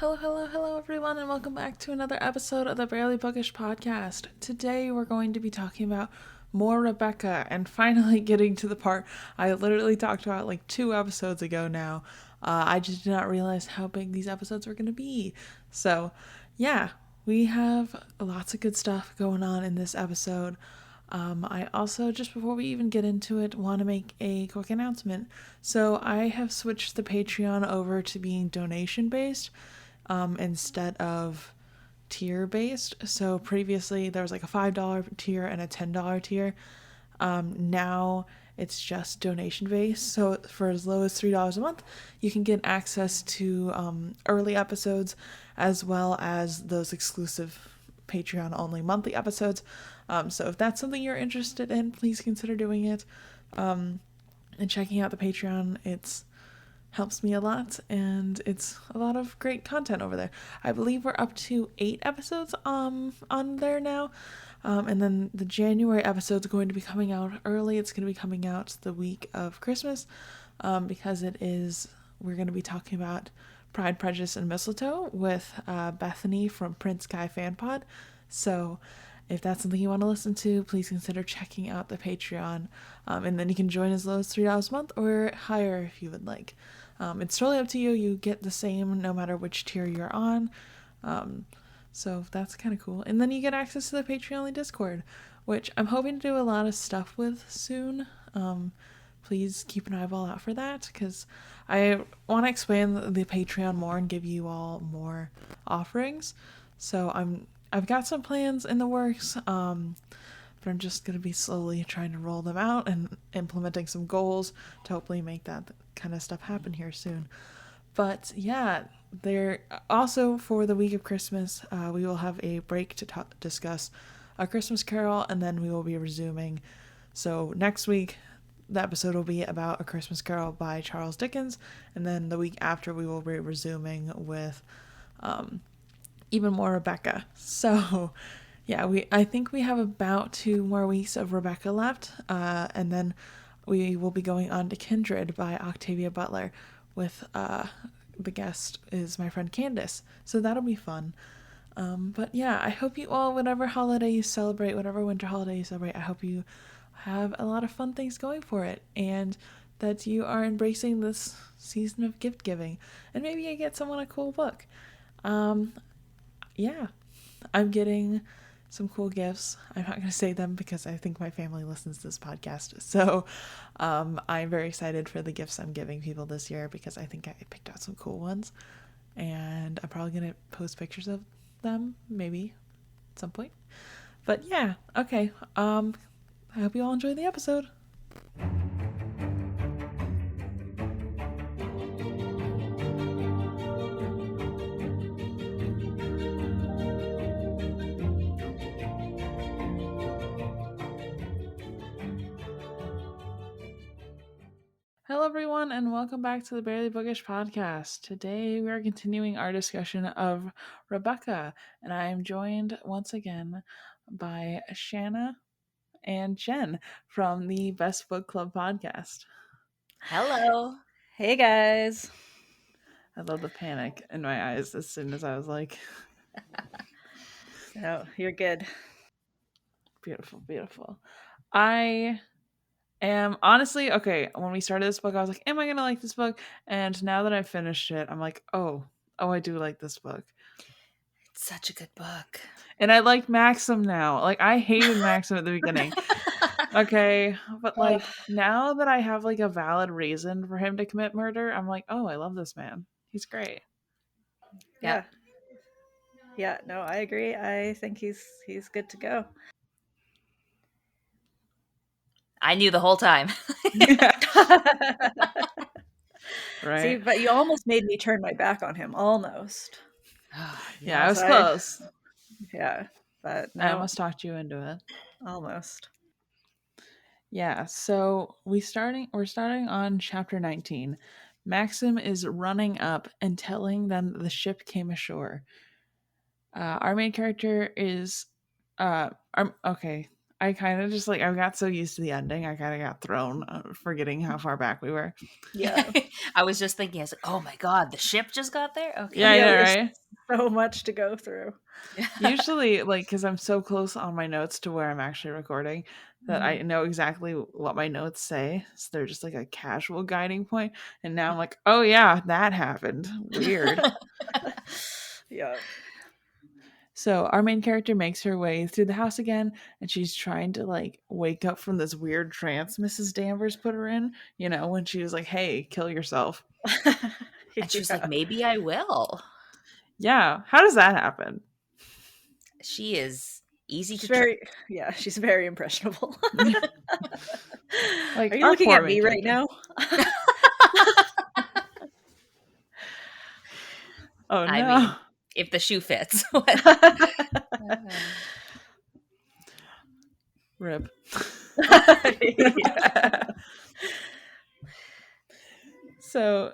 Hello, everyone, and welcome back to another episode of the Barely Bookish podcast. Today, we're going to be talking about more Rebecca and finally getting to the part I literally talked about like 2 episodes ago now. I just did not realize how big these episodes were going to be. So, yeah, we have lots of good stuff going on in this episode. I also, just before we even get into it, want to make a quick announcement. So, I have switched the Patreon over to being donation based instead of tier based. So previously there was like a $5 tier and a $10 tier. Now it's just donation based. So for as low as $3 a month, you can get access to early episodes as well as those exclusive Patreon only monthly episodes. So if that's something you're interested in, please consider doing it. And checking out the Patreon. It's helps me a lot, and it's a lot of great content over there. I believe we're up to 8 episodes on there now, and then the January episode is going to be coming out early. It's going to be coming out the week of Christmas, because we're going to be talking about Pride, Prejudice, and Mistletoe with Bethany from Prince Guy Fan Pod. So if that's something you want to listen to, please consider checking out the Patreon, and then you can join as low as $3 a month or higher if you would like. It's totally up to you. You get the same no matter which tier you're on. So that's kind of cool. And then you get access to the Patreon Discord, which I'm hoping to do a lot of stuff with soon. Please keep an eyeball out for that, because I want to expand the Patreon more and give you all more offerings. So I've got some plans in the works, but I'm just going to be slowly trying to roll them out and implementing some goals to hopefully make that kind of stuff happen here soon. But yeah, there also for the week of Christmas, we will have a break to discuss A Christmas Carol, and then we will be resuming. So next week, the episode will be about A Christmas Carol by Charles Dickens, and then the week after we will be resuming with even more Rebecca. So yeah, I think we have about 2 more weeks of Rebecca left, and then we will be going on to Kindred by Octavia Butler with the guest is my friend Candace. So that'll be fun. But yeah, I hope you all, whatever holiday you celebrate, whatever winter holiday you celebrate, I hope you have a lot of fun things going for it, and that you are embracing this season of gift giving, and maybe you get someone a cool book. Yeah, I'm getting some cool gifts. I'm not going to say them because I think my family listens to this podcast. So I'm very excited for the gifts I'm giving people this year, because I think I picked out some cool ones. And I'm probably going to post pictures of them maybe at some point. But yeah, okay. I hope you all enjoy the episode. Hello, everyone, and welcome back to the Barely Bookish podcast. Today, we are continuing our discussion of Rebecca, and I am joined once again by Shanna and Jen from the Best Book Club podcast. Hello. Hey, guys. I love the panic in my eyes as soon as I was like, No, you're good. beautiful. I am honestly, okay, when we started this book, I was like, am I going to like this book? And now that I've finished it, I'm like, oh, I do like this book. It's such a good book. And I like Maxim now. Like, I hated Maxim at the beginning. Okay, but like now that I have like a valid reason for him to commit murder, I'm like, oh, I love this man. He's great. Yeah. No, I agree. I think he's good to go. I knew the whole time. Right. See, but you almost made me turn my back on him. Almost. Yeah, I was close. Yeah, but no. I almost talked you into it. Almost. Yeah, so we're starting on chapter 19. Maxim is running up and telling them the ship came ashore. Our main character is okay. I kind of just like, I got so used to the ending, I kind of got thrown, forgetting how far back we were. Yeah. I was just thinking, I was like, oh my god, the ship just got there? Okay. Yeah, yeah, there's right? so much to go through. Usually, like, because I'm so close on my notes to where I'm actually recording that I know exactly what my notes say. So they're just like a casual guiding point. And now I'm like, oh yeah, that happened. Weird. Yeah. So our main character makes her way through the house again, and she's trying to like wake up from this weird trance Mrs. Danvers put her in, you know, when she was like, hey, kill yourself. And she was like, maybe I will. Yeah. How does that happen? She is easy She's to very, she's very impressionable. Like, are you our looking poor at me main right character. now? Oh no. I mean, if the shoe fits. Rip. Yeah. So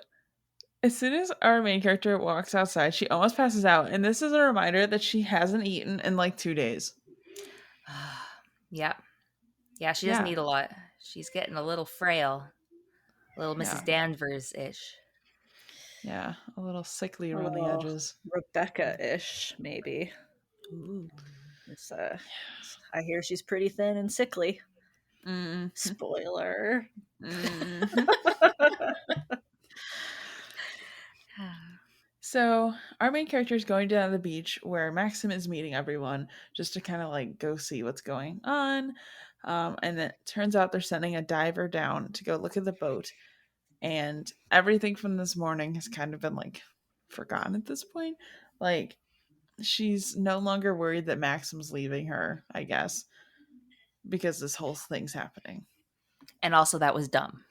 as soon as our main character walks outside, she almost passes out. And this is a reminder that she hasn't eaten in like 2 days. Yeah. Yeah, she doesn't eat a lot. She's getting a little frail. Little Mrs. Danvers-ish. Yeah, a little sickly A around the little edges. Rebecca-ish, maybe. Ooh. It's, I hear she's pretty thin and sickly. Mm. Spoiler. So our main character is going down to the beach where Maxim is meeting everyone just to kind of like go see what's going on. And it turns out they're sending a diver down to go look at the boat. And everything from this morning has kind of been like forgotten at this point. Like she's no longer worried that Maxim's leaving her, I guess, because this whole thing's happening. And also that was dumb.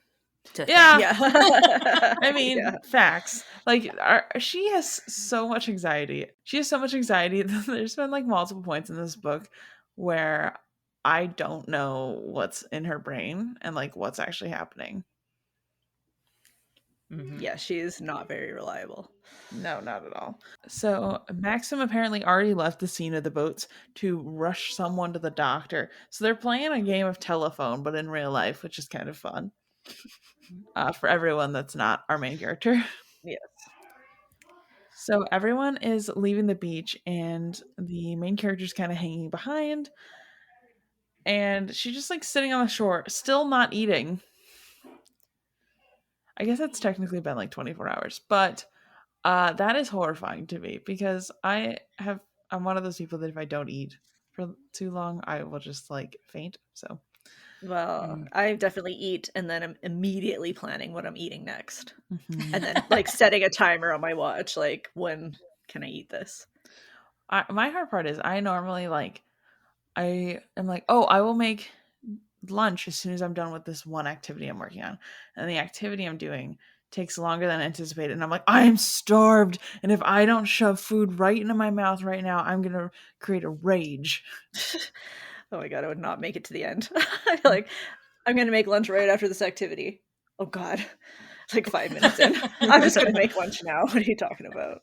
Yeah. I mean, Yeah. facts. Like, she has so much anxiety. She has so much anxiety that there's been like multiple points in this book where I don't know what's in her brain and like what's actually happening. Mm-hmm. Yeah, she's not very reliable. No, not at all. So Maxim apparently already left the scene of the boats to rush someone to the doctor. So they're playing a game of telephone, but in real life, which is kind of fun. For everyone that's not our main character. Yes. So everyone is leaving the beach and the main character's kind of hanging behind. And she's just like sitting on the shore, still not eating. I guess it's technically been like 24 hours, but that is horrifying to me because I'm one of those people that if I don't eat for too long, I will just like faint. So Well, I definitely eat and then I'm immediately planning what I'm eating next. mhm. And then like setting a timer on my watch, like when can I eat this? My hard part is I normally like I am like, oh, I will make lunch as soon as I'm done with this one activity I'm working on. And the activity I'm doing takes longer than anticipated. And I'm like, I'm starved. And if I don't shove food right into my mouth right now, I'm going to create a rage. Oh my God, I would not make it to the end. Like, I'm going to make lunch right after this activity. Oh God, like 5 minutes in. I'm just going to make lunch now. What are you talking about?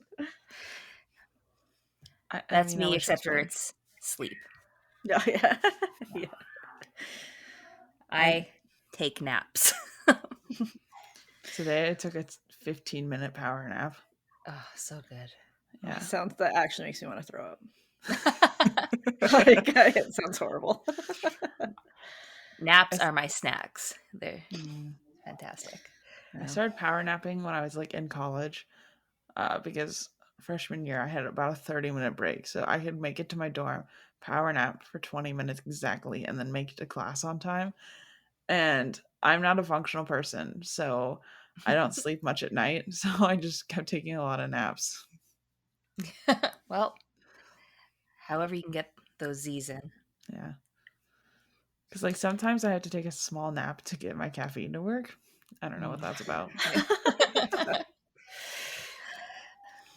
That's me, except for it's sleep. Oh, yeah. Yeah. I take naps. Today I took a 15-minute power nap. Oh, so good. Yeah. That actually makes me want to throw up. Like, it sounds horrible. Naps are my snacks. They're fantastic. I started power napping when I was like in college because freshman year I had about a 30-minute break. So I could make it to my dorm, power nap for 20 minutes exactly, and then make it to class on time. And I'm not a functional person, so I don't sleep much at night. So I just kept taking a lot of naps. Well, however you can get those Z's in. Yeah. Because like sometimes I have to take a small nap to get my caffeine to work. I don't know what that's about.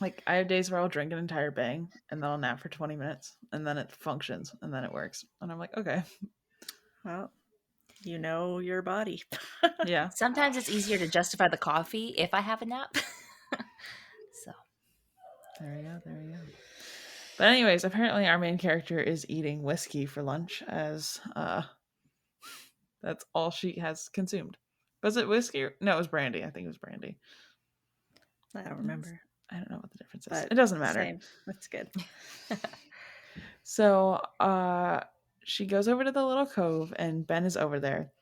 Like I have days where I'll drink an entire bang and then I'll nap for 20 minutes and then it functions and then it works. And I'm like, okay. Well, you know your body. Yeah. Sometimes it's easier to justify the coffee if I have a nap. So There we go. But anyways, apparently our main character is eating whiskey for lunch, as that's all she has consumed. Was it whiskey? No, it was brandy. I think it was brandy. I don't remember. I don't know what the difference is. But It doesn't matter. Same. That's good. So she goes over to the little cove, and Ben is over there.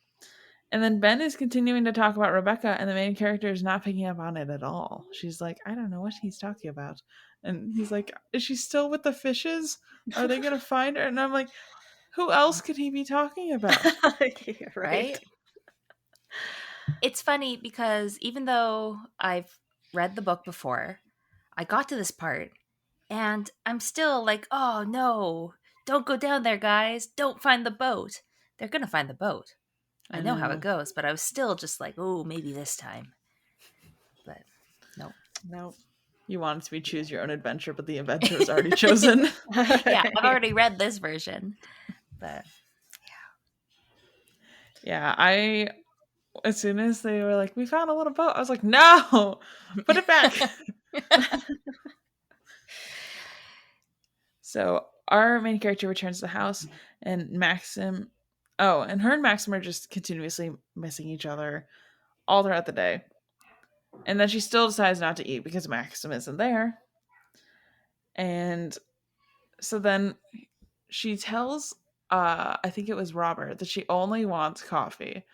And then Ben is continuing to talk about Rebecca, and the main character is not picking up on it at all. She's like, I don't know what he's talking about. And he's like, is she still with the fishes? Are they going to find her? And I'm like, who else could he be talking about? Yeah, Right? It's funny because even though I've read the book before, I got to this part and I'm still like, oh no, don't go down there, guys. Don't find the boat. They're going to find the boat. I know how it goes, but I was still just like, oh, maybe this time. But no. No. You want it to be choose your own adventure, but the adventure was already chosen. Yeah, I've already read this version. But yeah, as soon as they were like, we found a little boat, I was like, no, put it back. So our main character returns to the house, and Maxim, and her and Maxim are just continuously missing each other all throughout the day. And then she still decides not to eat because Maxim isn't there. And so then she tells, I think it was Robert, that she only wants coffee.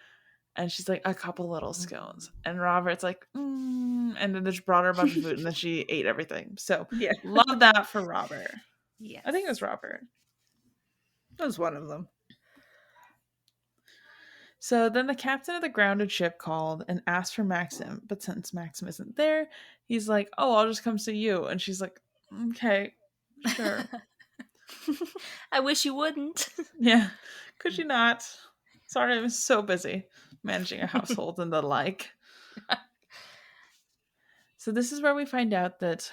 And she's like, a couple little scones. And Robert's like, and then they just brought her a bunch of food, and then she ate everything. So Yeah. love that for Robert. yeah. I think it was Robert. That was one of them. So then the captain of the grounded ship called and asked for Maxim. But since Maxim isn't there, he's like, oh, I'll just come see you. And she's like, okay, sure. I wish you wouldn't. Yeah. Could you not? Sorry, I was so busy managing a household and the like. So this is where we find out that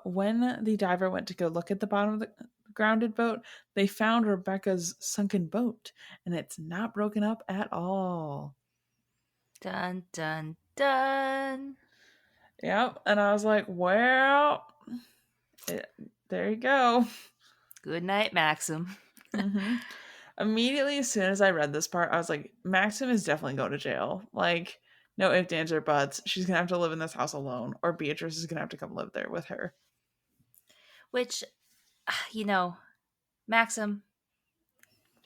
when the diver went to go look at the bottom of the grounded boat, they found Rebecca's sunken boat, and it's not broken up at all. Dun, dun, dun. Yep. And I was like, well, there you go. Good night, Maxim. Mm-hmm. Immediately, as soon as I read this part, I was like, Maxim is definitely going to jail. Like, no ifs, ands, or buts. She's going to have to live in this house alone, or Beatrice is going to have to come live there with her. Which, Maxim,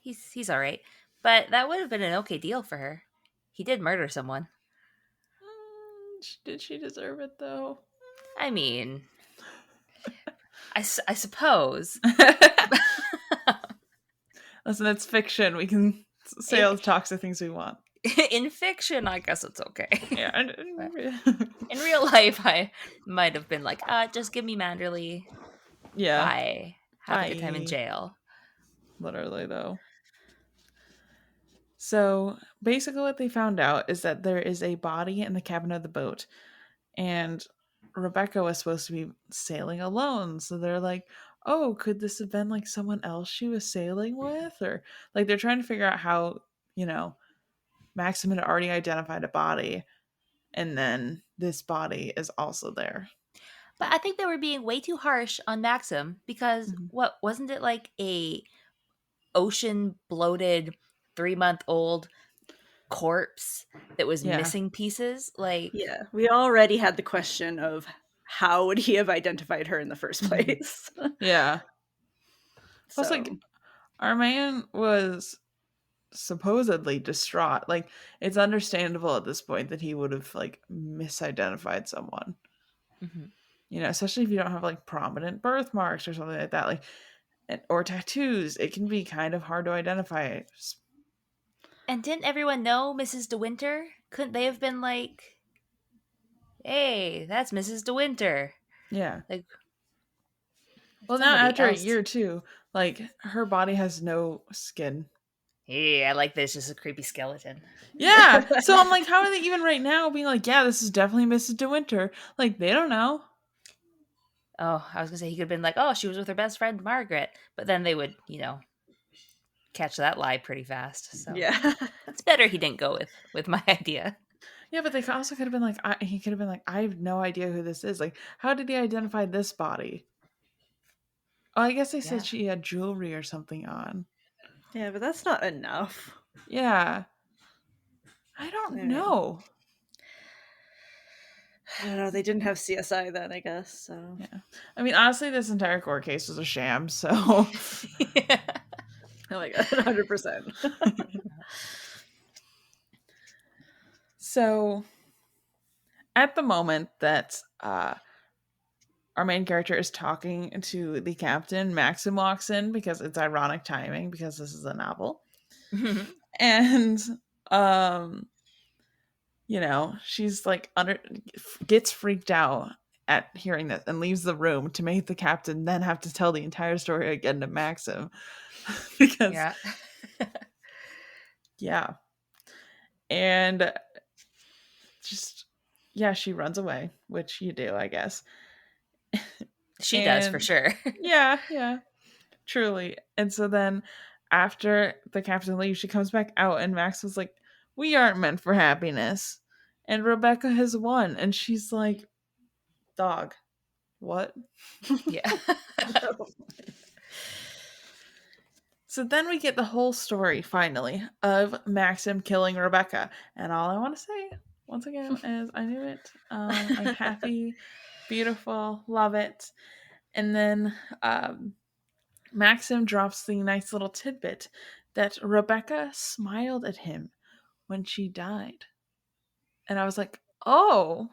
he's all right. But that would have been an okay deal for her. He did murder someone. Did she deserve it, though? I mean, I suppose. Listen, it's fiction. We can say all the toxic things we want. In fiction, I guess it's okay. Yeah. In real life, I might have been like, just give me Manderley. Yeah. Bye. Have a good time in jail. Literally, though. So basically what they found out is that there is a body in the cabin of the boat, and Rebecca was supposed to be sailing alone. So they're like, oh, could this have been like someone else she was sailing with? Or like they're trying to figure out how, Maxim had already identified a body, and then this body is also there. But I think they were being way too harsh on Maxim because what wasn't it like a ocean bloated 3-month-old corpse that was missing pieces? Like, yeah, we already had the question of how would he have identified her in the first place? Yeah. Plus, like, our man was supposedly distraught. Like, it's understandable at this point that he would have like misidentified someone. Especially if you don't have like prominent birthmarks or something like that, like, or tattoos. It can be kind of hard to identify. And didn't everyone know Mrs. De Winter? Couldn't they have been like, hey, that's Mrs. De Winter? Yeah. Like, well, now after a year too, like her body has no skin. Hey, I like this. Just a creepy skeleton. Yeah. So I'm like, how are they even right now being like, yeah, this is definitely Mrs. De Winter? Like, they don't know. Oh, I was going to say he could have been like, oh, she was with her best friend, Margaret. But then they would, catch that lie pretty fast. So yeah. It's better he didn't go with my idea. Yeah, but they also could have been like, he could have been like, I have no idea who this is. Like, how did he identify this body? Oh, I guess they Yeah. said she had jewelry or something on. Yeah, but that's not enough. Yeah. I don't know. I don't know. They didn't have CSI then, I guess. So Yeah. I mean, honestly, this entire court case was a sham, so. Yeah. oh my god, 100%. So, at the moment that our main character is talking to the captain, Maxim walks in because it's ironic timing because this is a novel. And, um, you know, she's like gets freaked out at hearing this and leaves the room to make the captain then have to tell the entire story again to Maxim. Because, Yeah. yeah. And just, yeah, she runs away, which you do, I guess. She does for And sure. yeah, truly. And so then after the captain leaves, she comes back out and Max was like, "We aren't meant for happiness." And Rebecca has won. And she's like, "Dog, what?" Yeah. So then we get the whole story finally of Maxim killing Rebecca. And all I want to say once again is I knew it. I'm happy, beautiful, love it. And then Maxim drops the nice little tidbit that Rebecca smiled at him when she died. And I was like, oh,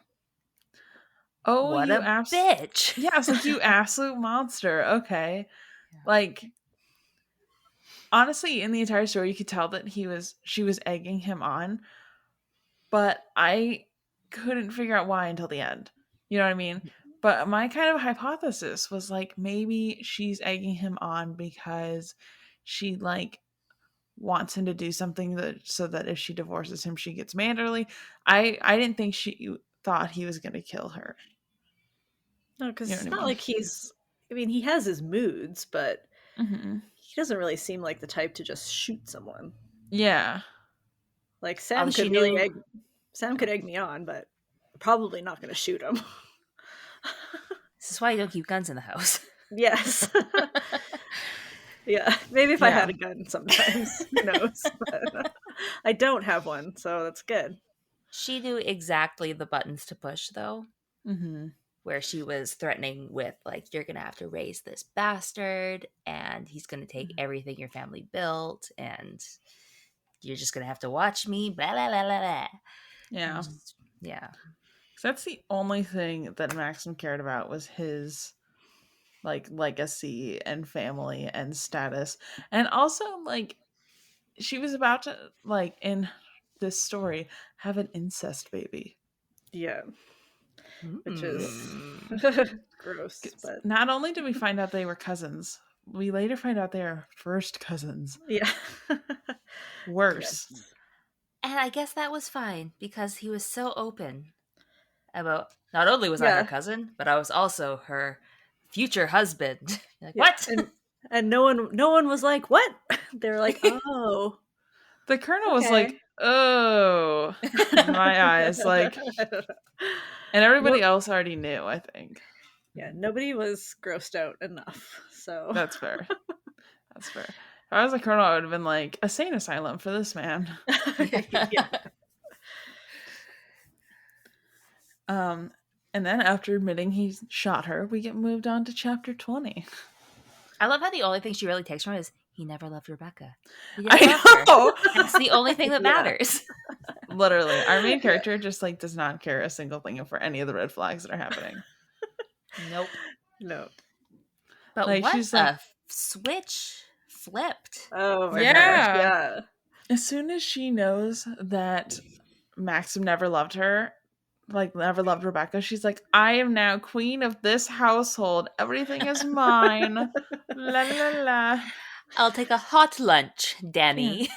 What you a bitch. Yeah, I was like, you absolute monster. Okay. Yeah. Like, honestly, in the entire story, you could tell that she was egging him on, but I couldn't figure out why until the end. You know what I mean? But my kind of hypothesis was like maybe she's egging him on because she like wants him to do something that so that if she divorces him she gets mad early. I didn't think she thought he was going to kill her. No, because You know it's what I not mean? like he's. I mean, he has his moods, but Mm-hmm. he doesn't really seem like the type to just shoot someone. Yeah. Like Oh, Sam she could really knew. egg. Sam could egg me on, but probably not going to shoot him. This is why you don't keep guns in the house. yes. yeah, maybe if I Yeah. had a gun sometimes, who knows? But I don't have one, so that's good. She knew exactly the buttons to push, though, Mm-hmm. where she was threatening with, like, you're going to have to raise this bastard, and he's going to take everything your family built, and you're just going to have to watch me, blah, blah, blah, blah, blah. Yeah. Just, yeah. That's the only thing that Maxim cared about was his like legacy and family and status. And also like she was about to like in this story have an incest baby. Yeah, which is Mm. gross, but Not only did we find out they were cousins, we later find out they are first cousins. yeah. Worse. Yes. And I guess that was fine, because he was so open about, not only was I Yeah. her cousin, but I was also her future husband. Like, Yeah. what? And no one was like, what? They were like, oh. The colonel was Okay. like, oh, my eyes, like, and everybody else already knew, I think. Yeah, nobody was grossed out enough. So That's fair. That's fair. If I was a colonel, I would have been like, a sane asylum for this man. yeah. And then after admitting he shot her, we get moved on to chapter 20. I love how the only thing she really takes from it is he never loved Rebecca. He I didn't love her. know. That's the only thing that Yeah. matters. Literally, our main character just like does not care a single thing for any of the red flags that are happening. Nope. No. But Like, what she's a like- switch flipped. Oh my Yeah. gosh. Yeah. As soon as she knows that Maxim never loved her, like never loved Rebecca, she's like, I am now queen of this household. Everything is mine. La la la. I'll take a hot lunch, Danny.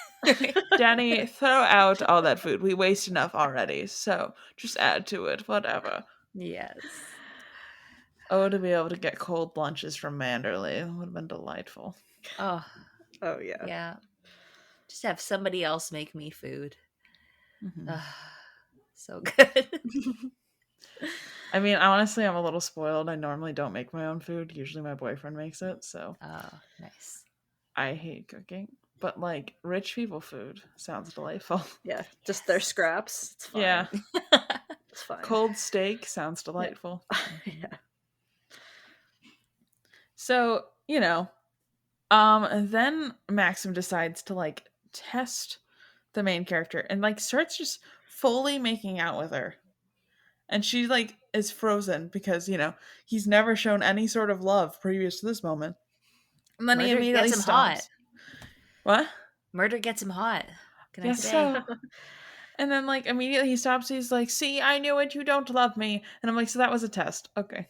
Danny, throw out all that food. We waste enough already. So just add to it, whatever. Yes. Oh, to be able to get cold lunches from Manderley would have been delightful. Oh, Oh yeah. yeah. Just have somebody else make me food. Mhm. So good. I mean, honestly, I'm a little spoiled. I normally don't make my own food. Usually my boyfriend makes it, so Oh, nice. I hate cooking. But like rich people food sounds delightful. Yeah, just their scraps. It's fine. Yeah. It's fine. Cold steak sounds delightful. Yeah. So, then Maxim decides to like test the main character and like starts just fully making out with her. And she like is frozen because, he's never shown any sort of love previous to this moment. And then he Murder immediately gets him stops. hot. What? Murder gets him hot. Can Yes, I say? so. And then like immediately he stops. He's like, "See, I knew it. You don't love me." And I'm like, "So that was a test." Okay.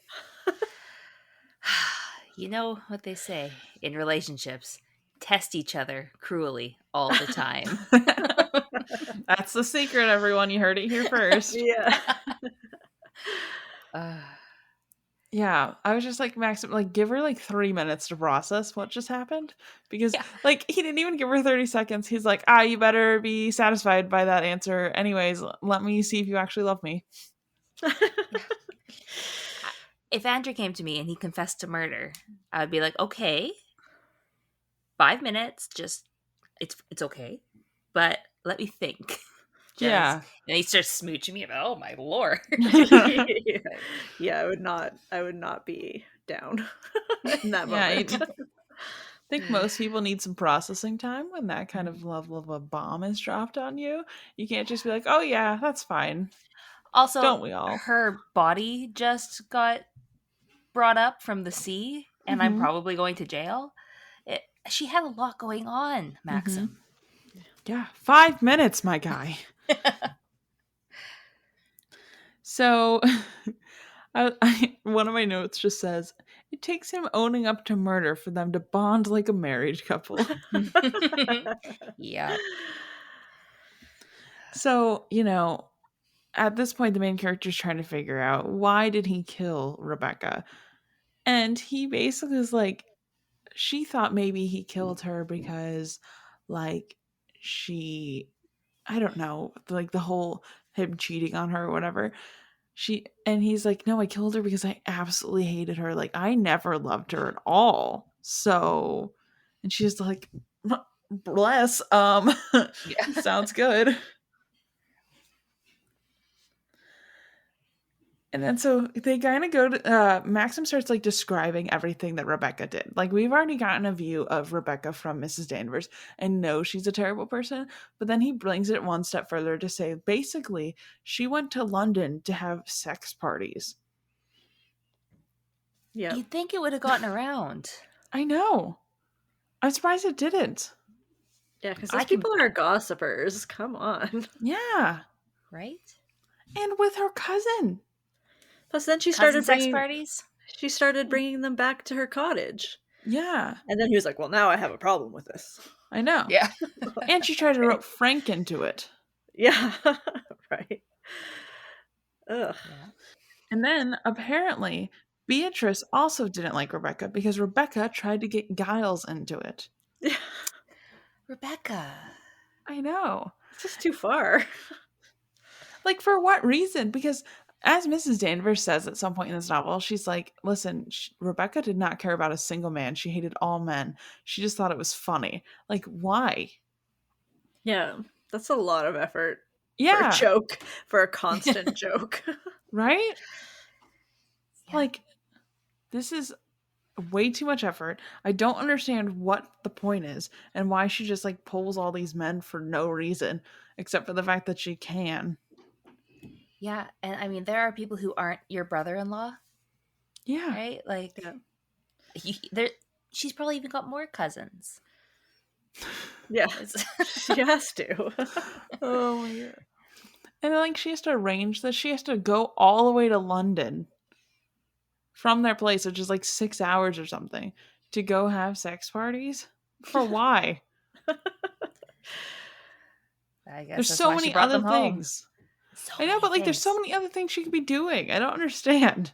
You know what they say in relationships: test each other cruelly all the time. That's the secret, everyone. You heard it here first. Yeah. Yeah, I was just like, Maxim, like, give her like 3 minutes to process what just happened. Because, like, he didn't even give her 30 seconds. He's like, you better be satisfied by that answer. Anyways, let me see if you actually love me. If Andrew came to me and he confessed to murder, I would be like, okay, 5 minutes, just, it's okay. But let me think. Yeah. And he starts smooching me. Oh my lord. Yeah, I would not be down in that moment. I think most people need some processing time when that kind of level of a bomb is dropped on you. You can't just be like, "Oh yeah, that's fine." Also, don't we all? Her body just got brought up from the sea, and I'm probably going to jail. She had a lot going on, Maxim. Yeah, 5 minutes, my guy. So, one of my notes just says, it takes him owning up to murder for them to bond like a married couple. Yeah. So, at this point, the main character is trying to figure out, why did he kill Rebecca? And he basically is like, she thought maybe he killed her because, like, I don't know, like the whole him cheating on her or whatever. He's like, no, I killed her because I absolutely hated her. Like, I never loved her at all. So, and she's like, bless, sounds good. And then so they kind of go to, Maxim starts like describing everything that Rebecca did. Like, we've already gotten a view of Rebecca from Mrs. Danvers and know she's a terrible person. But then he brings it one step further to say, basically, she went to London to have sex parties. Yeah. You'd think it would have gotten around. I know. I'm surprised it didn't. Yeah, because those people are gossipers. Come on. Yeah. Right? And with her cousin. Plus, then she started sex parties. She started bringing them back to her cottage. Yeah. And then he was like, well, now I have a problem with this. I know. Yeah. And she tried to rope Frank into it. Yeah. Right. Ugh. Yeah. And then, apparently, Beatrice also didn't like Rebecca because Rebecca tried to get Giles into it. Yeah. Rebecca. I know. It's just too far. Like, for what reason? Because as Mrs. Danvers says at some point in this novel, she's like, listen, Rebecca did not care about a single man. She hated all men. She just thought it was funny. Like, why? Yeah. That's a lot of effort. Yeah. For a joke. For a constant joke. Right? Yeah. Like, this is way too much effort. I don't understand what the point is and why she just like pulls all these men for no reason except for the fact that she can. Yeah, and I mean, there are people who aren't your brother-in-law. Yeah. Right? Like, she's probably even got more cousins. Yeah. She has to. Oh my god. And like, she has to arrange this. She has to go all the way to London from their place, which is like 6 hours or something, to go have sex parties. For why? I guess there's that's so why many she brought other them home. things. I know, but like, there's so many other things she could be doing. I don't understand.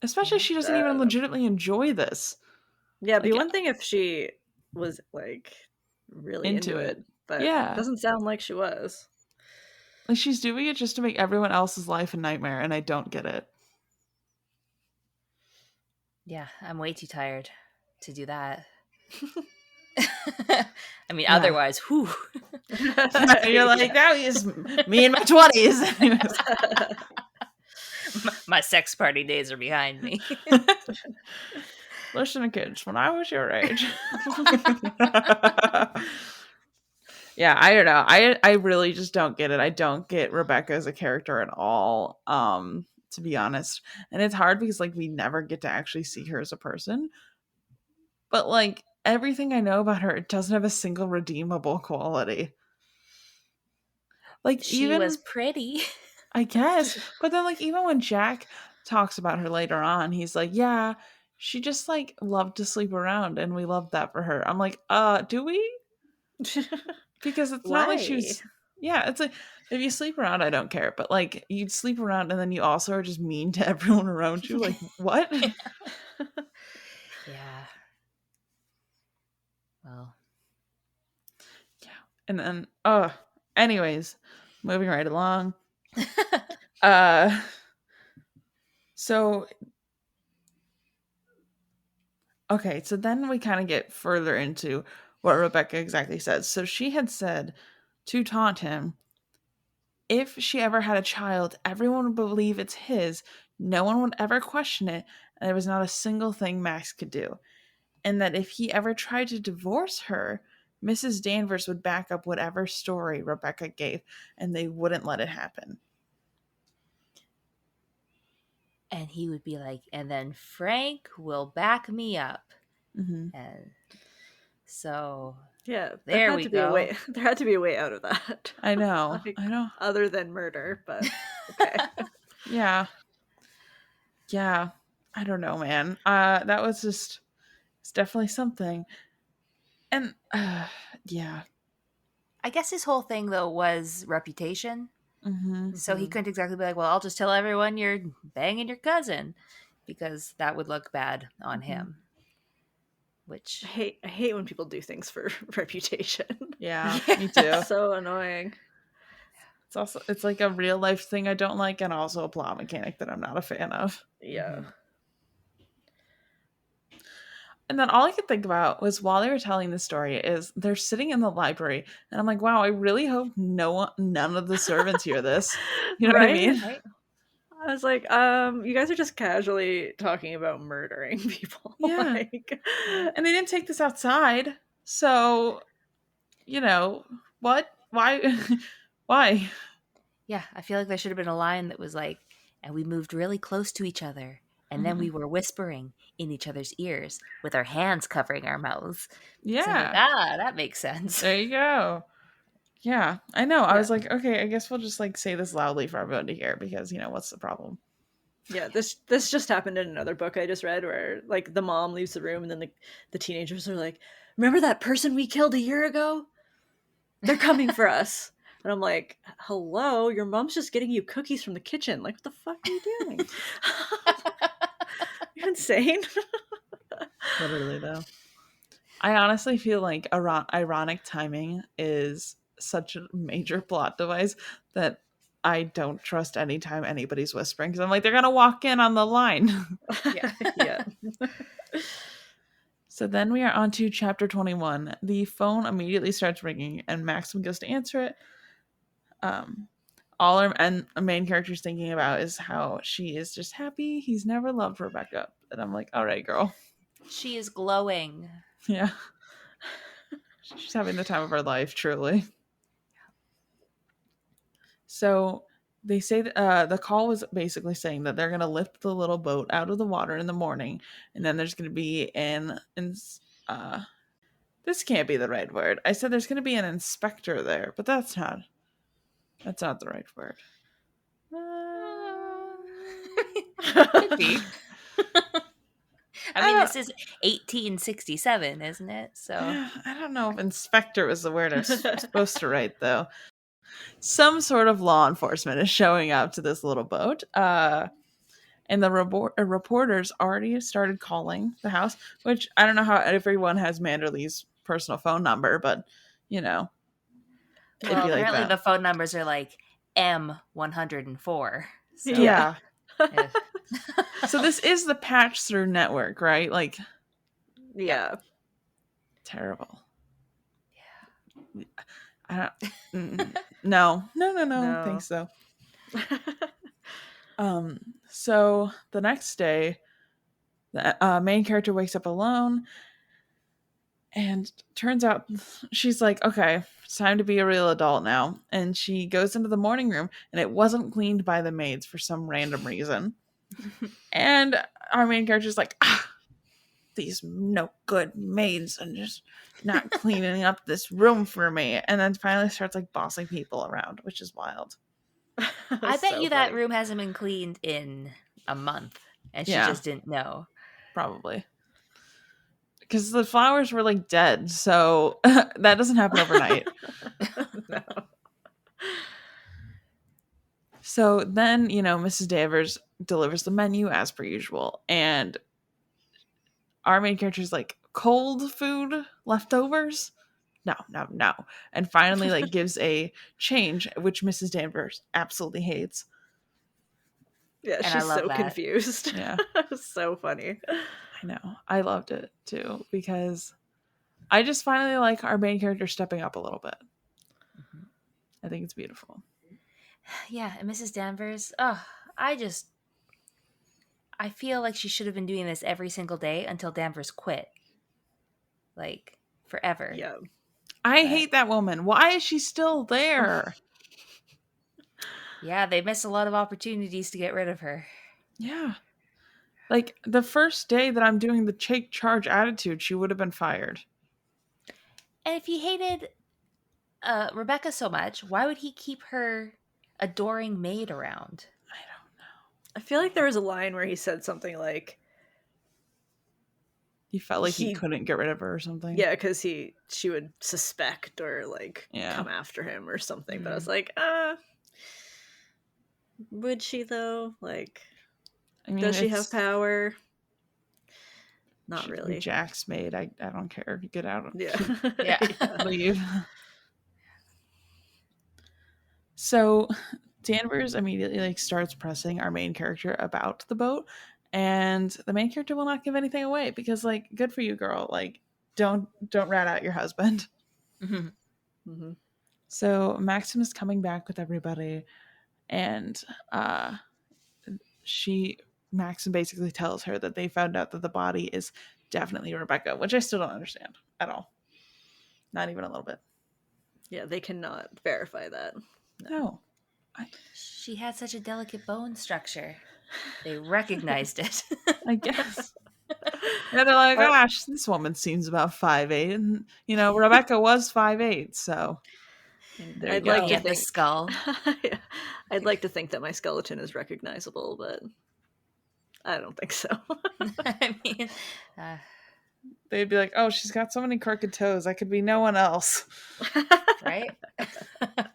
Especially she doesn't even legitimately enjoy this. Yeah, it'd be one thing if she was like really into it. But yeah, it doesn't sound like she was. Like, she's doing it just to make everyone else's life a nightmare, and I don't get it. Yeah, I'm way too tired to do that. I mean, Yeah. otherwise, whew. You're like, that is me in my 20s. My sex party days are behind me. Listen, kids, when I was your age. Yeah, I don't know. I really just don't get it. I don't get Rebecca as a character at all, to be honest. And it's hard because, like, we never get to actually see her as a person. But, like, everything I know about her, it doesn't have a single redeemable quality. Like, She was pretty. I guess. But then, like, even when Jack talks about her later on, he's like, yeah, she just, like, loved to sleep around, and we loved that for her. I'm like, do we? Because it's not like she was... Yeah, it's like, if you sleep around, I don't care. But, like, you'd sleep around, and then you also are just mean to everyone around you. Like, what? Yeah. Well. And then, anyways, moving right along. So, okay, so then we kind of get further into what Rebecca exactly says. So she had said to taunt him, if she ever had a child, everyone would believe it's his. No one would ever question it. And there was not a single thing Max could do. And that if he ever tried to divorce her, Mrs. Danvers would back up whatever story Rebecca gave, and they wouldn't let it happen. And he would be like, and then Frank will back me up. Mm-hmm. And so, yeah, there we go. There had to be a way out of that. I know. Like, I know. Other than murder, but okay. Yeah. Yeah. I don't know, man. That was just... It's definitely something. And, yeah. I guess his whole thing, though, was reputation. Mm-hmm. So he couldn't exactly be like, well, I'll just tell everyone you're banging your cousin, because that would look bad on him. Which I hate when people do things for reputation. Yeah, me too. So annoying. It's like a real life thing I don't like, and also a plot mechanic that I'm not a fan of. Yeah. Mm-hmm. And then all I could think about was, while they were telling the story, is they're sitting in the library, and I'm like, wow, I really hope none of the servants hear this. You know what I mean? Right? I was like, you guys are just casually talking about murdering people. Yeah. And they didn't take this outside. So, you know, what? Why? Why? Yeah, I feel like there should have been a line that was like, and we moved really close to each other, and then we were whispering in each other's ears with our hands covering our mouths. Yeah. So like, that makes sense. There you go. Yeah, I know. I was like, okay, I guess we'll just like say this loudly for everyone to hear, because, you know, what's the problem? Yeah, this just happened in another book I just read, where like the mom leaves the room, and then the teenagers are like, remember that person we killed a year ago? They're coming for us. And I'm like, hello, your mom's just getting you cookies from the kitchen. Like, what the fuck are you doing? You're insane. Literally, though. I honestly feel like ironic timing is such a major plot device that I don't trust anytime anybody's whispering, because I'm like, they're gonna walk in on the line. Yeah. So then we are on to chapter 21. The phone immediately starts ringing, and Maxim goes to answer it. All our main character's thinking about is how she is just happy he's never loved Rebecca. And I'm like, all right, girl. She is glowing. Yeah. She's having the time of her life, truly. So they say that the call was basically saying that they're going to lift the little boat out of the water in the morning, and then there's going to be this can't be the right word. I said there's going to be an inspector there, but that's not the right word. Could be. I mean, this is 1867, isn't it? So I don't know if inspector was the word I was supposed to write, though. Some sort of law enforcement is showing up to this little boat. And the reporters already started calling the house, which I don't know how everyone has Manderley's personal phone number, but, you know. well, apparently the phone numbers are like M104. So, Yeah. eh. So this is the patch through network, right? Like, Yeah. terrible. I don't. No. No. Thanks though. So the next day, the main character wakes up alone, and turns out she's like, okay, it's time to be a real adult now. And she goes into the morning room, and it wasn't cleaned by the maids for some random reason. And our main character's like, these no good maids and just not cleaning up this room for me. And then finally starts like bossing people around, which is wild. I bet you that room hasn't been cleaned in a month, and she just didn't know. Probably. Because the flowers were like dead, so that doesn't happen overnight. No. So then, Mrs. Danvers delivers the menu as per usual. And our main character's like, cold food leftovers? No. And finally, like, gives a change, which Mrs. Danvers absolutely hates. Yeah, And she's so that. confused. Yeah. It was so funny. I know. I loved it too, because I just finally like our main character stepping up a little bit. Mm-hmm. I think it's beautiful. Yeah, and Mrs. Danvers, I feel like she should have been doing this every single day until Danvers quit. Like, forever. Yeah. I hate that woman. Why is she still there? Yeah, they missed a lot of opportunities to get rid of her. Yeah. Like, the first day that I'm doing the take charge attitude, she would have been fired. And if he hated Rebecca so much, why would he keep her adoring maid around? I don't know. I feel like there was a line where he said something like, he felt like he couldn't get rid of her or something. Yeah, because she would suspect or like come after him or something. Mm-hmm. But I was like, would she though? Like, does she have power? Not really. Jack's maid. I don't care. Get out. Yeah. Leave. So Danvers immediately like starts pressing our main character about the boat, and the main character will not give anything away because, like, good for you, girl. Like, don't rat out your husband. Mm-hmm. Mm-hmm. So Maxim is coming back with everybody, and Maxim basically tells her that they found out that the body is definitely Rebecca, which I still don't understand at all. Not even a little bit. Yeah, they cannot verify that. No. She had such a delicate bone structure. They recognized it. I guess. Yeah, they're like, gosh, this woman seems about 5'8", and Rebecca was 5'8", so I'd like to think the skull. Yeah. I'd like to think that my skeleton is recognizable, but I don't think so. I mean, they'd be like, oh, she's got so many crooked toes. I could be no one else. Right?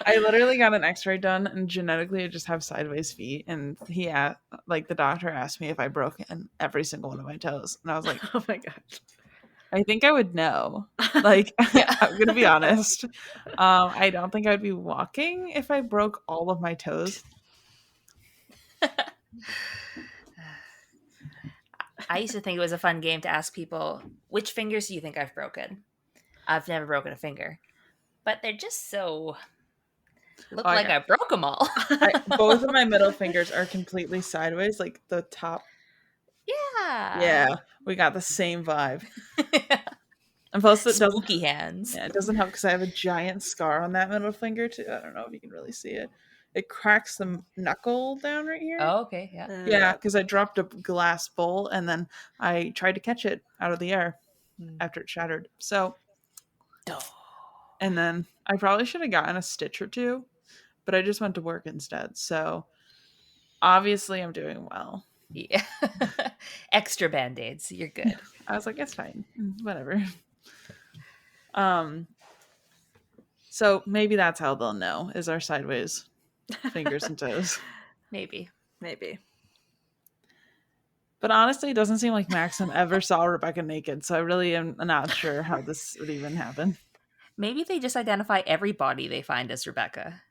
I literally got an x-ray done, and genetically I just have sideways feet. And the doctor asked me if I broke in every single one of my toes. And I was like, oh my God. I think I would know. Like, I'm going to be honest. I don't think I'd be walking if I broke all of my toes. I used to think it was a fun game to ask people, which fingers do you think I've broken? I've never broken a finger. But they're just so... I broke them all. Both of my middle fingers are completely sideways, like the top. Yeah. We got the same vibe. And plus, spooky hands. Yeah, it doesn't help because I have a giant scar on that middle finger too. I don't know if you can really see it. It cracks the knuckle down right here. Oh, okay. Yeah. Yeah, because I dropped a glass bowl and then I tried to catch it out of the air after it shattered. So, and then I probably should have gotten a stitch or two, but I just went to work instead. So, obviously, I'm doing well. Yeah. Extra band-aids. You're good. I was like, it's fine. Whatever. So maybe that's how they'll know, is our sideways fingers and toes. Maybe. But honestly, it doesn't seem like Maxim ever saw Rebecca naked, so I really am not sure how this would even happen. Maybe they just identify every body they find as Rebecca.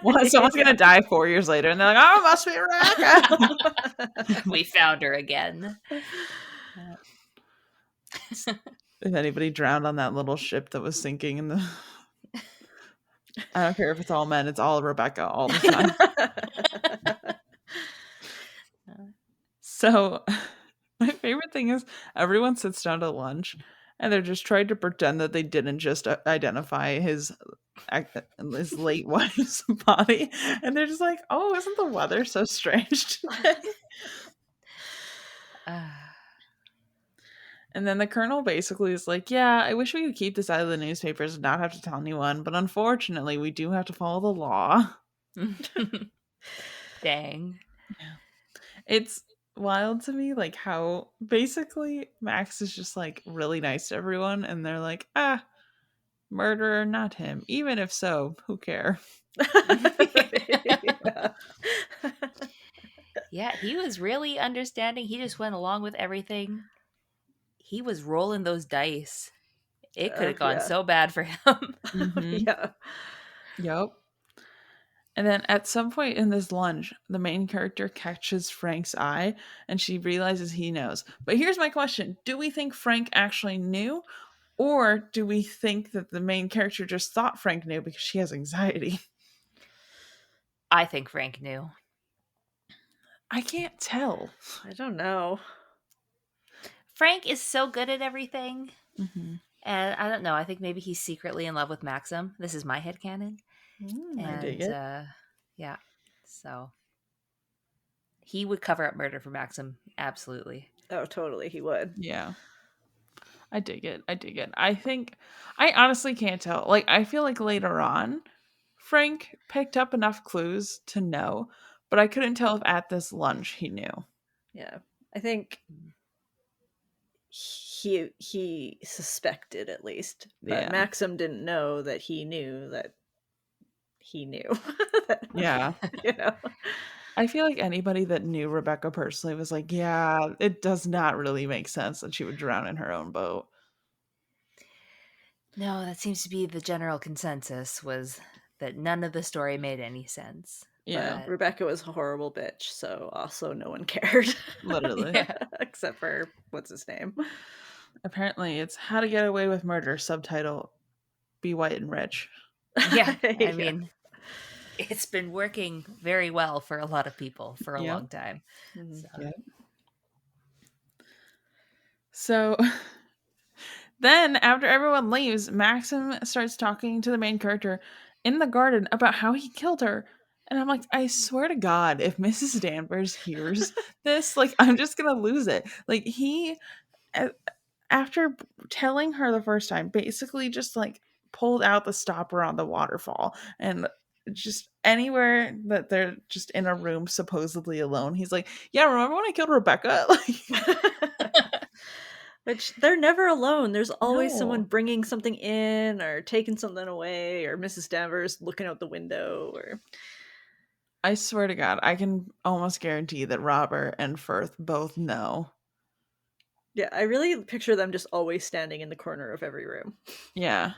Well, someone's gonna die 4 years later, and they're like, "Oh, it must be Rebecca." We found her again. If anybody drowned on that little ship that was sinking in the, I don't care if it's all men, it's all Rebecca all the time. So, my favorite thing is everyone sits down to lunch, and they're just trying to pretend that they didn't just identify his late wife's body, and they're just like, "Oh, isn't the weather so strange today?" And then the colonel basically is like, "Yeah, I wish we could keep this out of the newspapers and not have to tell anyone, but unfortunately, we do have to follow the law." Dang. Yeah. It's wild to me, like, how basically Max is just, like, really nice to everyone, and they're like, murderer, not him. Even if so, who care? Yeah, he was really understanding. He just went along with everything. He was rolling those dice. It could have gone so bad for him. Yeah. Yep. And then at some point in this lunch, the main character catches Frank's eye and she realizes he knows. But here's my question. Do we think Frank actually knew? Or do we think that the main character just thought Frank knew because she has anxiety? I think Frank knew. I can't tell. I don't know. Frank is so good at everything. Mm-hmm. And I don't know. I think maybe he's secretly in love with Maxim. This is my headcanon. I dig it. Yeah. So he would cover up murder for Maxim. Absolutely. Oh, totally. He would. Yeah. I dig it. I think, I honestly can't tell. Like, I feel like later on, Frank picked up enough clues to know, but I couldn't tell if at this lunch he knew. Yeah. I think he suspected at least, but Maxim didn't know that he knew that he knew. Yeah. You know? I feel like anybody that knew Rebecca personally was like, yeah, it does not really make sense that she would drown in her own boat. No, that seems to be the general consensus, was that none of the story made any sense. Yeah. But Rebecca was a horrible bitch, so also no one cared. Literally. Yeah. Except for, what's his name? Apparently it's How to Get Away with Murder, subtitle, Be White and Rich. Yeah, I mean, it's been working very well for a lot of people for a long time. Mm-hmm. So then, after everyone leaves, Maxim starts talking to the main character in the garden about how he killed her. And I'm like, I swear to God, if Mrs. Danvers hears this, like, I'm just going to lose it. Like, he, after telling her the first time, basically just, like, pulled out the stopper on the waterfall. And just anywhere that they're just in a room supposedly alone, he's like, yeah, remember when I killed Rebecca? Like, which they're never alone. There's always someone bringing something in or taking something away, or Mrs. Danvers looking out the window. Or I swear to God, I can almost guarantee that Robert and Firth both know. Yeah, I really picture them just always standing in the corner of every room. Yeah.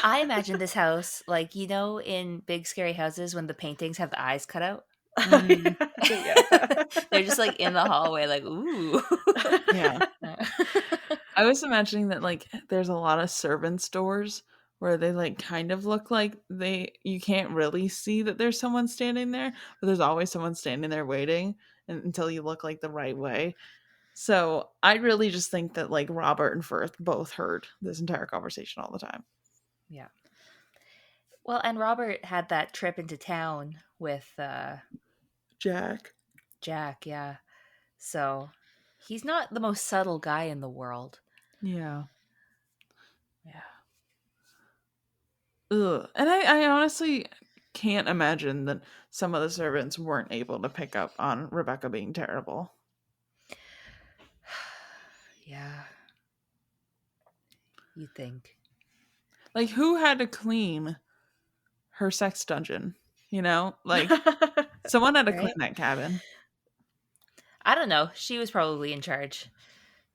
I imagine this house, like, you know, in big scary houses when the paintings have the eyes cut out. Yeah. They're just like in the hallway, like, ooh. Yeah. I was imagining that, like, there's a lot of servants' doors where they, like, kind of look like you can't really see that there's someone standing there, but there's always someone standing there waiting until you look, like, the right way. So I really just think that, like, Robert and Firth both heard this entire conversation all the time. Yeah. Well, and Robert had that trip into town with Jack, yeah. So he's not the most subtle guy in the world. Yeah. Ugh. And I honestly can't imagine that some of the servants weren't able to pick up on Rebecca being terrible. Yeah. You think. Like, who had to clean her sex dungeon? You know? Like, someone had to clean that cabin. I don't know. She was probably in charge.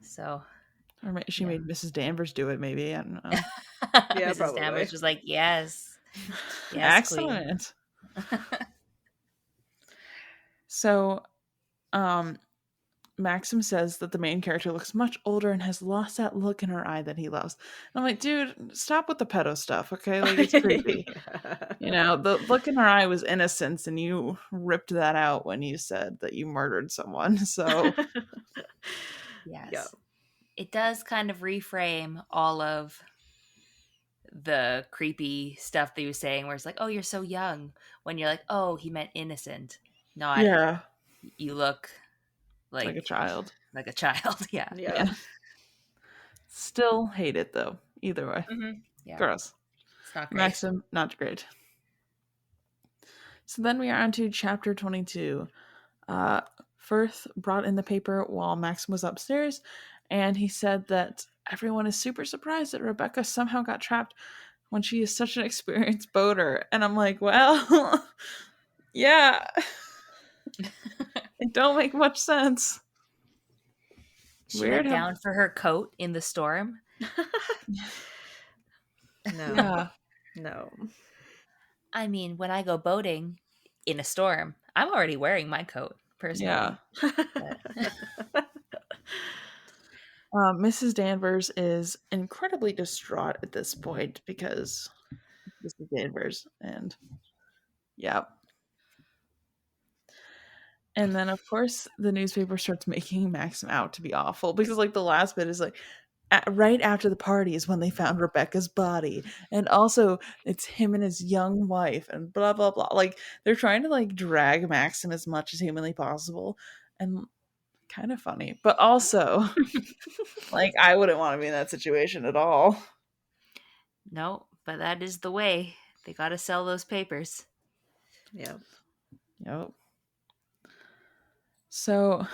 So. Or she made Mrs. Danvers do it, maybe. I don't know. Yeah, Mrs. probably. Danvers was like, yes. Yes, queen. Excellent. So, Maxim says that the main character looks much older and has lost that look in her eye that he loves. And I'm like, dude, stop with the pedo stuff, okay? Like, it's creepy. Yeah. You know, the look in her eye was innocence, and you ripped that out when you said that you murdered someone. So, Yes. Yeah. It does kind of reframe all of the creepy stuff that he was saying, where it's like, oh, you're so young. When you're like, oh, he meant innocent. Not yeah, you look like a child. Like a child. Yeah. Yeah. Still hate it, though. Either way. Mm-hmm. Yeah. Gross. It's not great. Maxim, not great. So then we are on to chapter 22. Firth brought in the paper while Maxim was upstairs, and he said that everyone is super surprised that Rebecca somehow got trapped when she is such an experienced boater. And I'm like, well, yeah. It don't make much sense. She Weird went how- down for her coat in the storm. No. Yeah. No. I mean, when I go boating in a storm, I'm already wearing my coat, personally. Yeah. Mrs. Danvers is incredibly distraught at this point because Mrs. Danvers, and yeah. And then, of course, the newspaper starts making Maxim out to be awful because, like, the last bit is like, right after the party is when they found Rebecca's body, and also it's him and his young wife, and blah blah blah. Like, they're trying to like drag Maxim as much as humanly possible, and kind of funny, but also like I wouldn't want to be in that situation at all. No, but that is the way. They got to sell those papers. Yeah. Yep. So,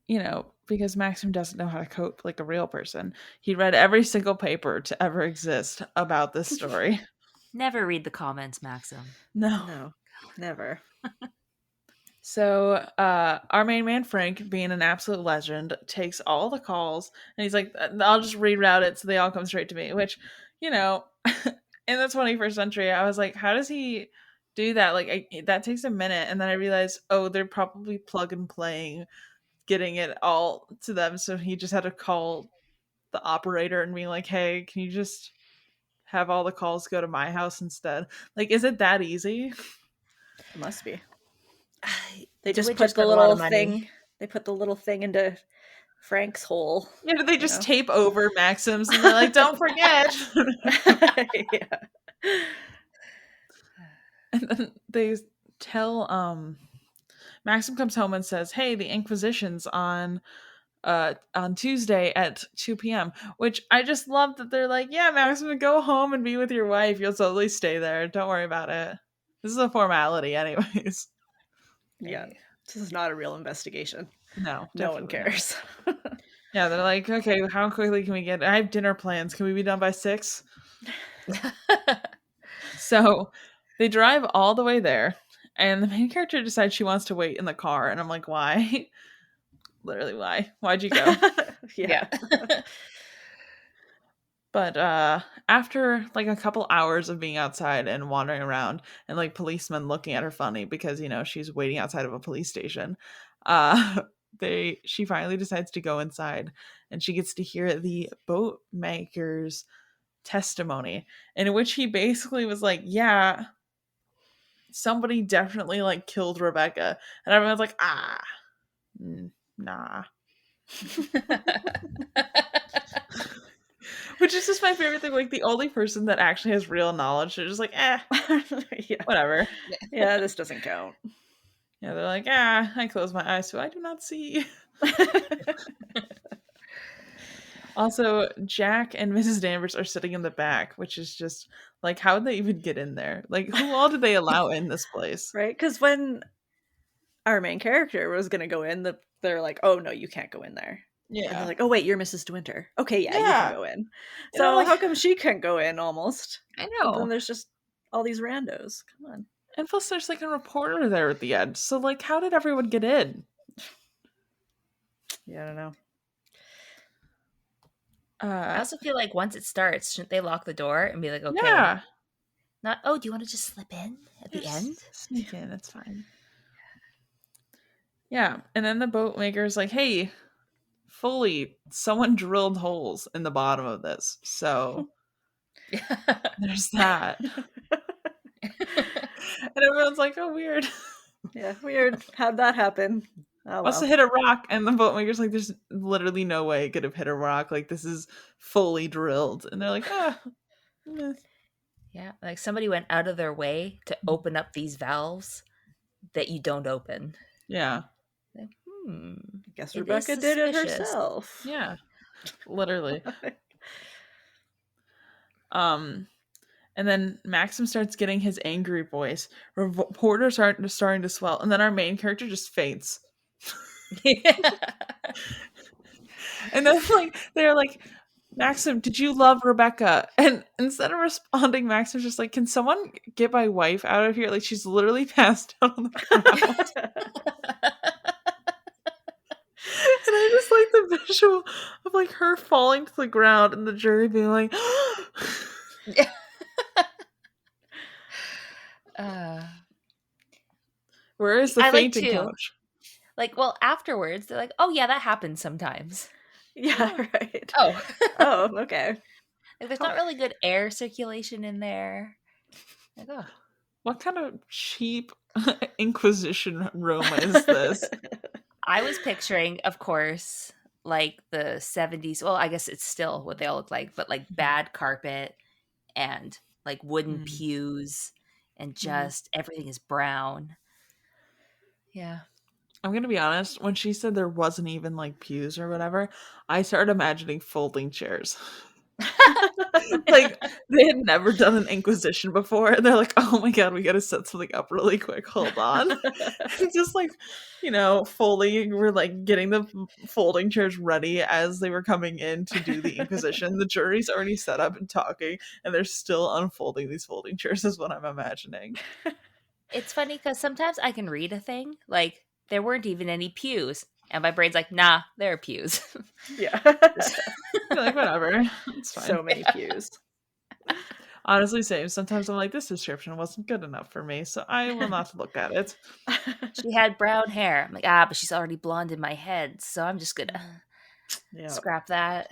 you know, because Maxim doesn't know how to cope like a real person, he read every single paper to ever exist about this story. Never read the comments, Maxim. No. Never. So, our main man, Frank, being an absolute legend, takes all the calls, and he's like, I'll just reroute it so they all come straight to me, which, you know, in the 21st century, I was like, how does he do that? Like, that takes a minute, and then I realized, oh, they're probably plug and playing, getting it all to them, so he just had to call the operator and be like, hey, can you just have all the calls go to my house instead? Like, is it that easy? It must be. They Do just it put the for a lot little of money. thing. They put the little thing into Frank's hole. Yeah, they just know? tape over Maxim's and they're like, don't forget. Yeah. And then they tell Maxim comes home and says, hey, the Inquisition's on Tuesday at 2 p.m. Which I just love that they're like, yeah, Maxim, go home and be with your wife. You'll totally stay there. Don't worry about it. This is a formality anyways. Yeah. This is not a real investigation. No, No one definitely not. cares. Yeah, they're like, okay, how quickly can we get? I have dinner plans. Can we be done by 6? So they drive all the way there, and the main character decides she wants to wait in the car, and I'm like, why? Literally, why? Why'd you go? Yeah. But after like a couple hours of being outside and wandering around, and like policemen looking at her funny because, you know, she's waiting outside of a police station, she finally decides to go inside, and she gets to hear the boat maker's testimony, in which he basically was like, yeah, somebody definitely like killed Rebecca, and everyone's like, nah. Which is just my favorite thing. Like, the only person that actually has real knowledge, they're just like, Yeah. whatever. Yeah, this doesn't count. Yeah, they're like, I close my eyes so I do not see. Also, Jack and Mrs. Danvers are sitting in the back, which is just like, how would they even get in there? Like, who all did they allow in this place? Right? Because when our main character was going to go in, they're like, oh, no, you can't go in there. And Yeah. they're like, oh, wait, you're Mrs. De Winter. Okay, yeah, you Yeah. can go in. You So know, like- how come she can't go in almost? I But know. then there's just all these randos. Come on. And plus, there's like a reporter there at the end. So, like, how did everyone get in? Yeah, I don't know. I also feel like once it starts, shouldn't they lock the door and be like, okay, Yeah. not, oh, do you want to just slip in at the end? Sneak in, it's fine. Yeah, and then the boat maker's like, hey, fully, someone drilled holes in the bottom of this. So there's that. And everyone's like, oh, weird. Yeah, weird. How'd that happen? Oh, Must well. have hit a rock. And the boat maker's like, there's literally no way it could have hit a rock. Like, this is fully drilled. And they're like, meh. Yeah, like somebody went out of their way to open up these valves that you don't open. Yeah. Like, I guess it Rebecca is did it suspicious. herself. Yeah. Literally. And then Maxim starts getting his angry voice. Reporters are starting to swell. And then our main character just faints. And then they're like, Maxim, did you love Rebecca? And instead of responding, Maxim's just like, can someone get my wife out of here? Like, she's literally passed out on the ground. And I just like the visual of like her falling to the ground and the jury being like, where is the fainting coach? Like, well, afterwards they're like, oh yeah, that happens sometimes. Yeah, right. Oh, Okay. Like, there's not really good air circulation in there. Like, oh, what kind of cheap Inquisition room is this? I was picturing, of course, like the 70s. Well, I guess it's still what they all look like, but like bad carpet and like wooden pews and just everything is brown. Yeah. I'm going to be honest. When she said there wasn't even like pews or whatever, I started imagining folding chairs. Like they had never done an Inquisition before. And they're like, oh my God, we got to set something up really quick. Hold on. And just like, folding, we're like getting the folding chairs ready as they were coming in to do the Inquisition. The jury's already set up and talking, and they're still unfolding these folding chairs is what I'm imagining. It's funny because sometimes I can read a thing like there weren't even any pews. And my brain's like, nah, there are pews. Yeah. Like, whatever. It's fine. So many pews. Honestly, same. Sometimes I'm like, this description wasn't good enough for me, so I will not look at it. She had brown hair. I'm like, but she's already blonde in my head, so I'm just gonna scrap that.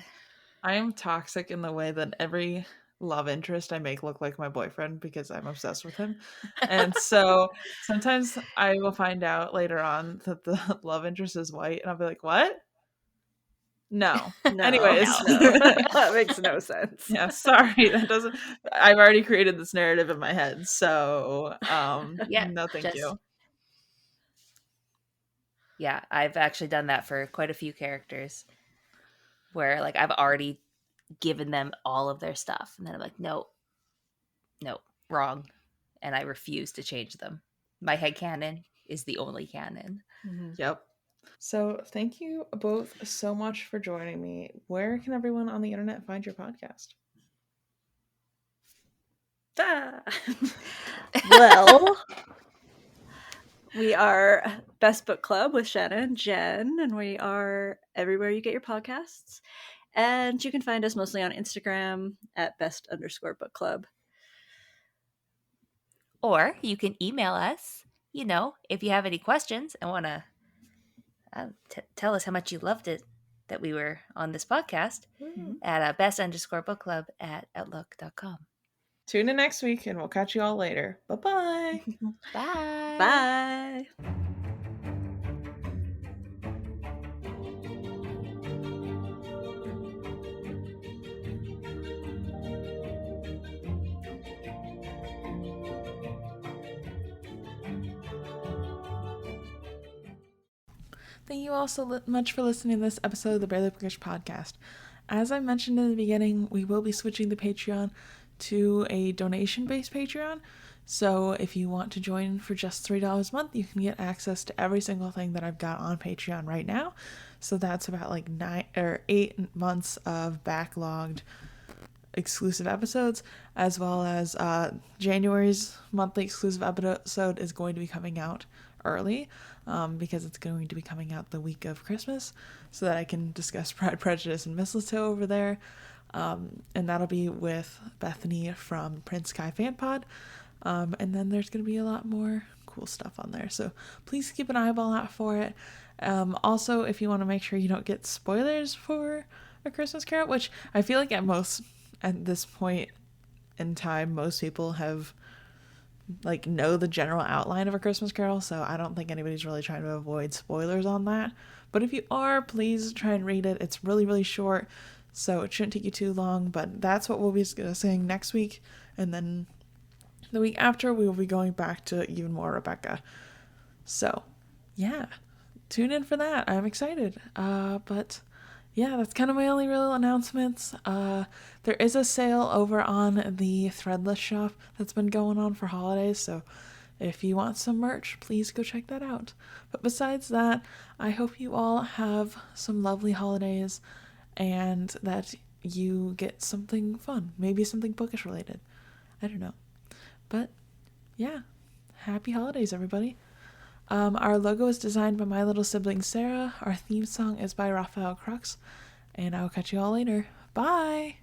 I am toxic in the way that every love interest I make look like my boyfriend because I'm obsessed with him. And so sometimes I will find out later on that the love interest is white, and I'll be like, what? No. Anyways. No. That makes no sense. Yeah, sorry. That doesn't. I've already created this narrative in my head, so no thank you. Yeah, I've actually done that for quite a few characters where like I've already given them all of their stuff and then I'm like, no, wrong. And I refuse to change them. My headcanon is the only canon. Yep. So thank you both so much for joining me. Where can everyone on the internet find your podcast? Well, we are Best Book Club with Shanna and Jen, and we are everywhere you get your podcasts. And you can find us mostly on Instagram at best_book club. Or you can email us, if you have any questions and want to tell us how much you loved it that we were on this podcast at best_book club@outlook.com. Tune in next week and we'll catch you all later. Bye-bye. Bye. Bye. Thank you all so much for listening to this episode of the Barely Bookish podcast. As I mentioned in the beginning, we will be switching the Patreon to a donation-based Patreon. So if you want to join for just $3 a month, you can get access to every single thing that I've got on Patreon right now. So that's about like 8 months of backlogged exclusive episodes, as well as January's monthly exclusive episode is going to be coming out early. because it's going to be coming out the week of Christmas, so that I can discuss Pride, Prejudice, and Mistletoe over there. And that'll be with Bethany from Prince Kai Fan Pod. And then there's going to be a lot more cool stuff on there. So please keep an eyeball out for it. Also, if you want to make sure you don't get spoilers for A Christmas Carol, which I feel like at this point in time, most people have know the general outline of A Christmas Carol, so I don't think anybody's really trying to avoid spoilers on that. But if you are, please try and read it. It's really, really short, so it shouldn't take you too long, but that's what we'll be discussing next week, and then the week after we will be going back to even more Rebecca. So, yeah, tune in for that. I'm excited. But yeah, that's kind of my only real announcements. There is a sale over on the Threadless shop that's been going on for holidays, so if you want some merch, please go check that out. But besides that, I hope you all have some lovely holidays and that you get something fun, maybe something bookish related. I don't know. But yeah, happy holidays, everybody. Our logo is designed by my little sibling Sarah. Our theme song is by Raphael Crux. And I'll catch you all later. Bye!